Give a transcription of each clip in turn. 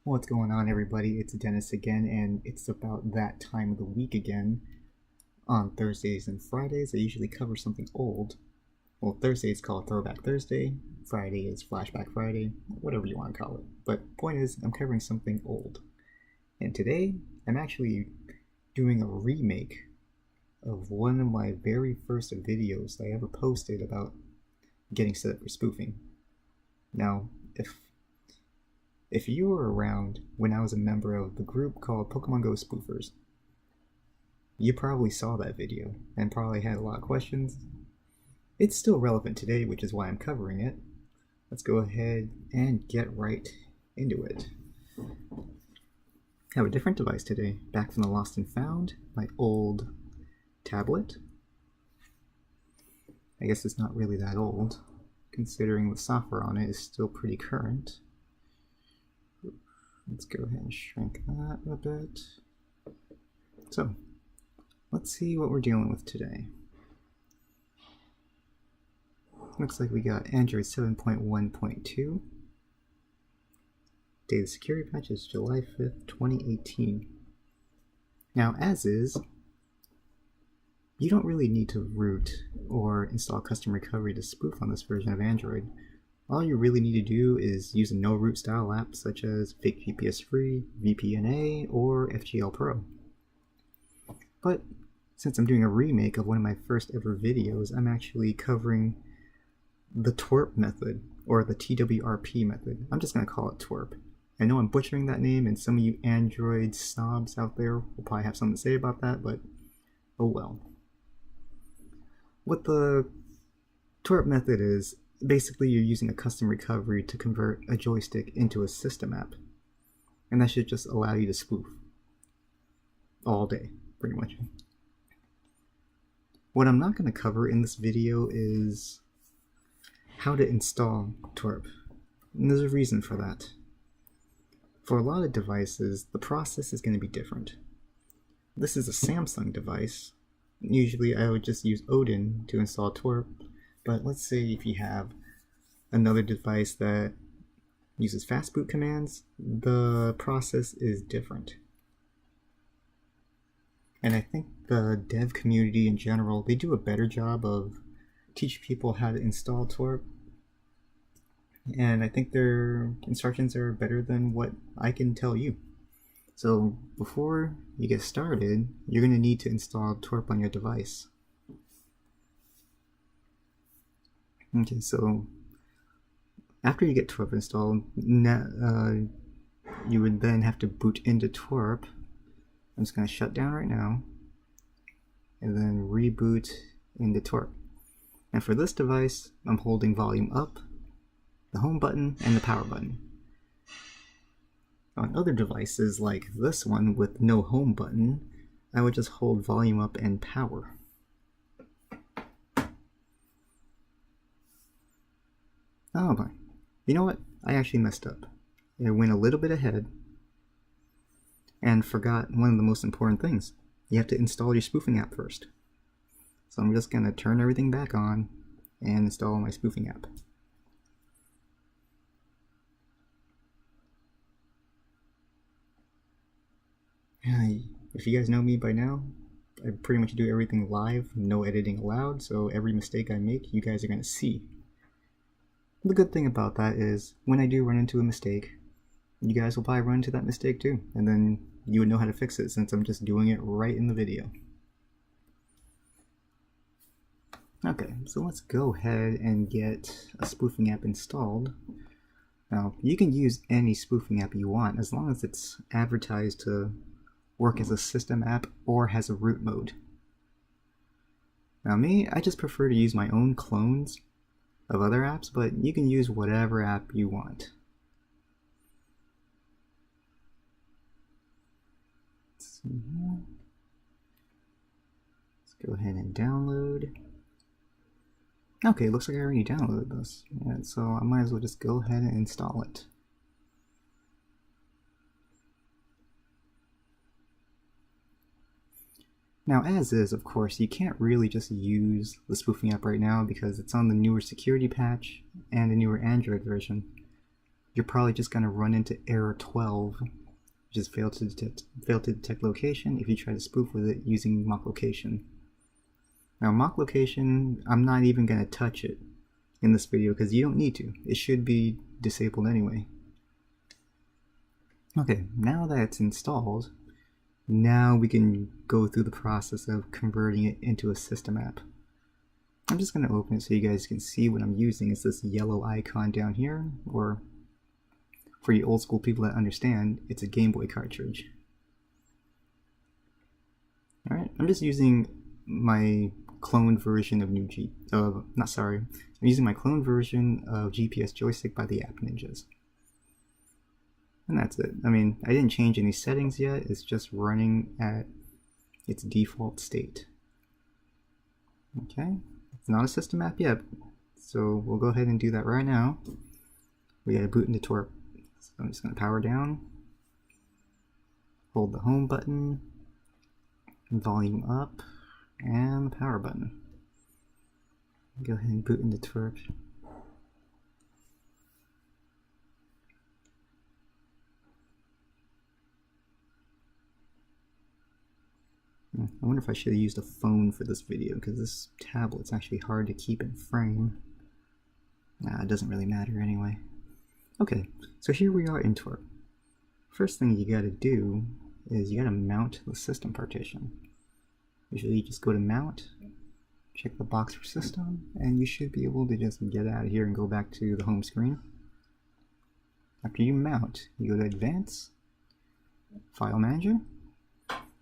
What's going on, everybody? It's Dennis again, and it's about that time of the week again. On Thursdays and Fridays, I usually cover something old. Well, Thursday is called Throwback Thursday, Friday is Flashback Friday, whatever you want to call it. But point is, I'm covering something old. And today, I'm actually doing a remake of one of my very first videos I ever posted about getting set up for spoofing. Now, if you were around when I was a member of the group called Pokemon Go Spoofers, you probably saw that video and probably had a lot of questions. It's still relevant today, which is why I'm covering it. Let's go ahead and get right into it. I have a different device today, back from the Lost and Found, my old tablet. I guess it's not really that old, considering the software on it is still pretty current. Let's go ahead and shrink that a bit. So, let's see what we're dealing with today. Looks like we got Android 7.1.2. Data security patch is July 5th, 2018. Now, as is, you don't really need to root or install custom recovery to spoof on this version of Android. All you really need to do is use a no-root style app such as Fake GPS Free, VPNA, or FGL Pro. But since I'm doing a remake of one of my first ever videos, I'm actually covering the TWRP method, or the TWRP method. I'm just going to call it TWRP. I know I'm butchering that name, and some of you Android snobs out there will probably have something to say about that, but oh well. What the TWRP method is, basically you're using a custom recovery to convert a joystick into a system app. And that should just allow you to spoof. All day, pretty much. What I'm not going to cover in this video is how to install TWRP. And there's a reason for that. For a lot of devices, the process is going to be different. This is a Samsung device. Usually I would just use Odin to install TWRP. But let's say if you have another device that uses fastboot commands, the process is different. And I think the dev community in general, they do a better job of teaching people how to install TWRP. And I think their instructions are better than what I can tell you. So before you get started, you're going to need to install TWRP on your device. Okay, so after you get TWRP installed, you would then have to boot into TWRP. I'm just going to shut down right now, and then reboot into TWRP. And for this device, I'm holding volume up, the home button, and the power button. On other devices like this one with no home button, I would just hold volume up and power. Oh my. You know what? I actually messed up. I went a little bit ahead and forgot one of the most important things. You have to install your spoofing app first. So I'm just going to turn everything back on and install my spoofing app. If you guys know me by now, I pretty much do everything live, no editing allowed, so every mistake I make, you guys are going to see. The good thing about that is, when I do run into a mistake, you guys will probably run into that mistake too, and then you would know how to fix it since I'm just doing it right in the video. Okay, so let's go ahead and get a spoofing app installed. Now, you can use any spoofing app you want as long as it's advertised to work as a system app or has a root mode. Now me, I just prefer to use my own clones of other apps, but you can use whatever app you want. Let's see here. Let's go ahead and download. Okay, looks like I already downloaded this. Yeah, so I might as well just go ahead and install it. Now, as is, of course, you can't really just use the spoofing app right now because it's on the newer security patch and the newer Android version. you're probably just going to run into error 12, which is fail to detect location if you try to spoof with it using mock location. Now mock location, I'm not even going to touch it in this video because you don't need to. It should be disabled anyway. Okay, now that it's installed, now we can go through the process of converting it into a system app. I'm just going to open it so you guys can see what I'm using. It's this yellow icon down here, or for you old school people that understand, it's a Game Boy cartridge. Alright, I'm just using my cloned version of I'm using my cloned version of GPS joystick by the App Ninjas. And that's it. I mean, I didn't change any settings yet, it's just running at its default state. Okay, it's not a system app yet, so we'll go ahead and do that right now. We gotta boot into TWRP. So I'm just gonna power down, hold the home button, volume up, and the power button. Go ahead and boot into TWRP. I wonder if I should have used a phone for this video, because this tablet's actually hard to keep in frame. Nah, it doesn't really matter anyway. Okay, so here we are in TWRP. First thing you gotta do is you gotta mount the system partition. Usually you just go to mount, check the box for system, and you should be able to just get out of here and go back to the home screen. After you mount, you go to Advanced, File Manager.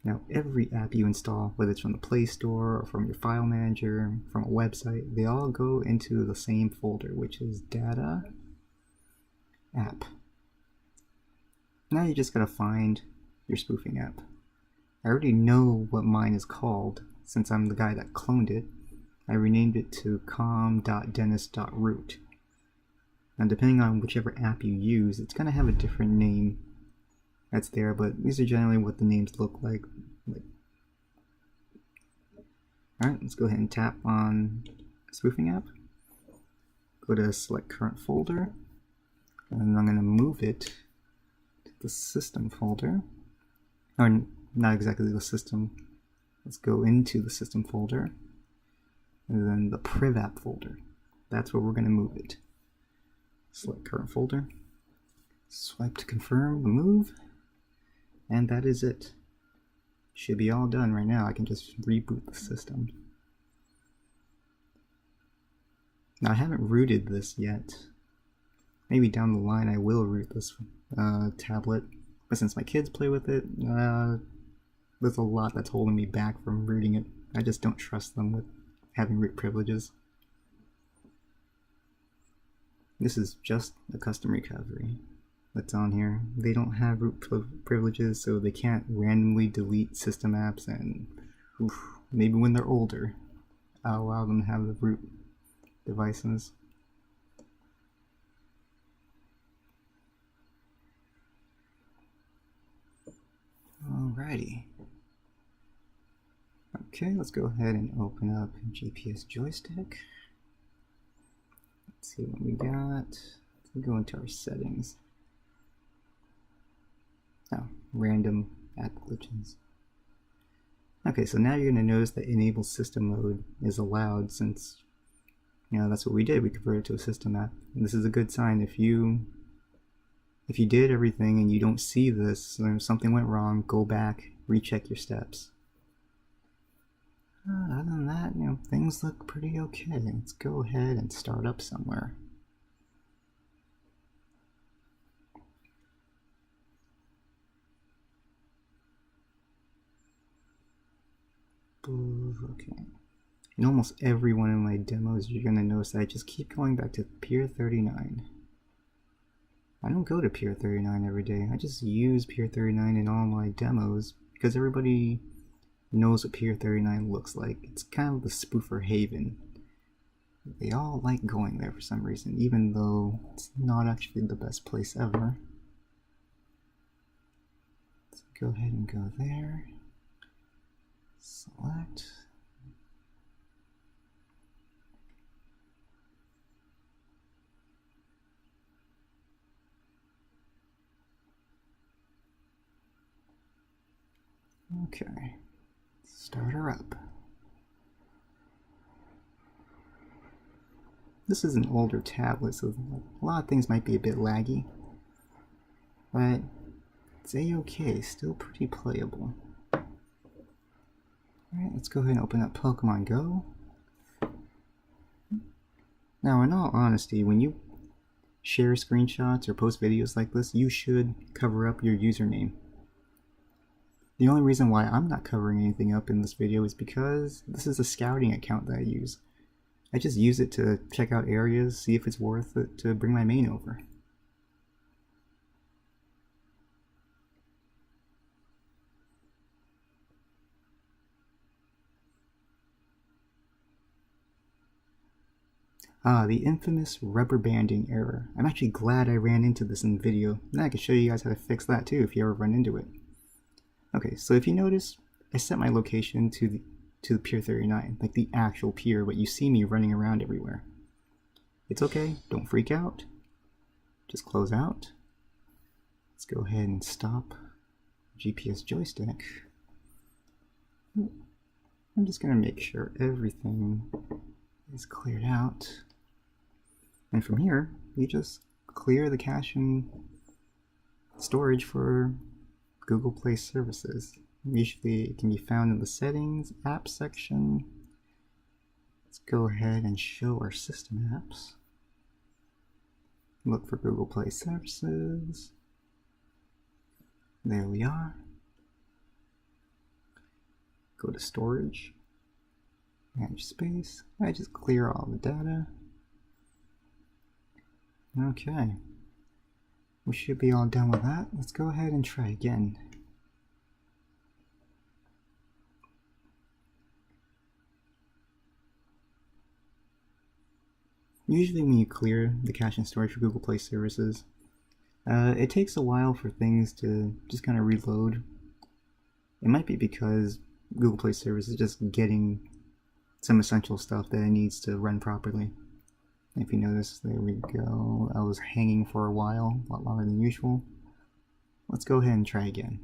Now every app you install, whether it's from the Play Store or from your file manager, from a website, they all go into the same folder, which is Data, App. Now you just gotta find your spoofing app. I already know what mine is called, since I'm the guy that cloned it. I renamed it to com.dennis.root. Now depending on whichever app you use, it's gonna have a different name that's there, but these are generally what the names look like. Alright, let's go ahead and tap on spoofing app. Go to select current folder, and I'm going to move it to the system folder. Or not exactly the system. Let's go into the system folder, and then the priv app folder. That's where we're going to move it. Select current folder, swipe to confirm the move, and that is it. Should be all done right now. I can just reboot the system. Now I haven't rooted this yet. Maybe down the line I will root this tablet, but since my kids play with it, there's a lot that's holding me back from rooting it. I just don't trust them with having root privileges. This is just a custom recovery that's on here. They don't have root privileges, so they can't randomly delete system apps, and maybe when they're older, I'll allow them to have the root devices. Alrighty. Okay, let's go ahead and open up GPS joystick. Let's see what we got. Let's go into our settings. Oh, random app glitches. Okay, so now you're going to notice that enable system mode is allowed, since that's what we did. We converted it to a system app. And this is a good sign. If you did everything and you don't see this, something went wrong, go back, recheck your steps. Other than that, things look pretty okay. Let's go ahead and start up somewhere. Okay. In almost every one of my demos, you're going to notice that I just keep going back to Pier 39. I don't go to Pier 39 every day. I just use Pier 39 in all my demos because everybody knows what Pier 39 looks like. It's kind of the spoofer haven. They all like going there for some reason, even though it's not actually the best place ever. Let's go ahead and go there. Select. Okay, start her up. This is an older tablet, so a lot of things might be a bit laggy, but it's a-okay, still pretty playable. Alright, let's go ahead and open up Pokemon Go. Now, in all honesty, when you share screenshots or post videos like this, you should cover up your username. The only reason why I'm not covering anything up in this video is because this is a scouting account that I use. I just use it to check out areas, see if it's worth it to bring my main over. The infamous rubber banding error. I'm actually glad I ran into this in the video. Now I can show you guys how to fix that too if you ever run into it. Okay, so if you notice, I set my location to the Pier 39, like the actual pier, but you see me running around everywhere. It's okay, don't freak out. Just close out. Let's go ahead and stop GPS joystick. I'm just gonna make sure everything is cleared out. And from here, you just clear the cache and storage for Google Play services. Usually it can be found in the settings, app section. Let's go ahead and show our system apps. Look for Google Play services. There we are. Go to storage, manage space. I just clear all the data. Okay, we should be all done with that. Let's go ahead and try again. Usually when you clear the cache and storage for Google Play services, it takes a while for things to just kind of reload. It might be because Google Play Service is just getting some essential stuff that it needs to run properly. If you notice, there we go. I was hanging for a while, a lot longer than usual. Let's go ahead and try again.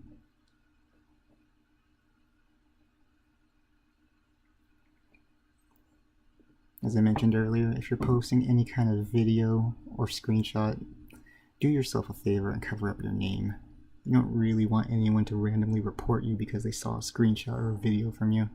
As I mentioned earlier, if you're posting any kind of video or screenshot, do yourself a favor and cover up your name. You don't really want anyone to randomly report you because they saw a screenshot or a video from you.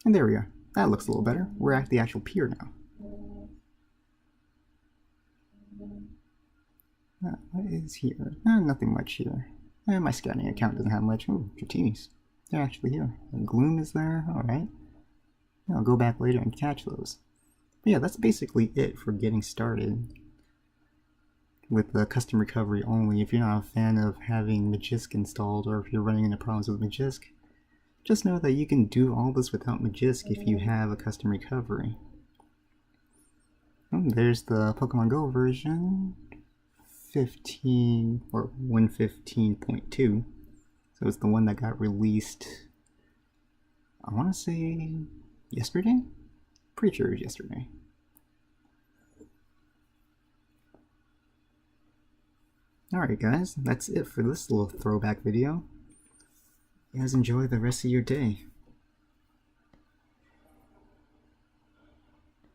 And there we are. That looks a little better. We're at the actual pier now. What is here? Nothing much here. My scouting account doesn't have much. Ooh, Dratinis. They're actually here. And Gloom is there. Alright. I'll go back later and catch those. But yeah, that's basically it for getting started with the custom recovery only. If you're not a fan of having Magisk installed, or if you're running into problems with Magisk, just know that you can do all this without Magisk if you have a custom recovery. Oh, there's the Pokemon Go version 15 or 115.2. So it's the one that got released, I want to say yesterday? Pretty sure it was yesterday. Alright guys, that's it for this little throwback video. You guys enjoy the rest of your day.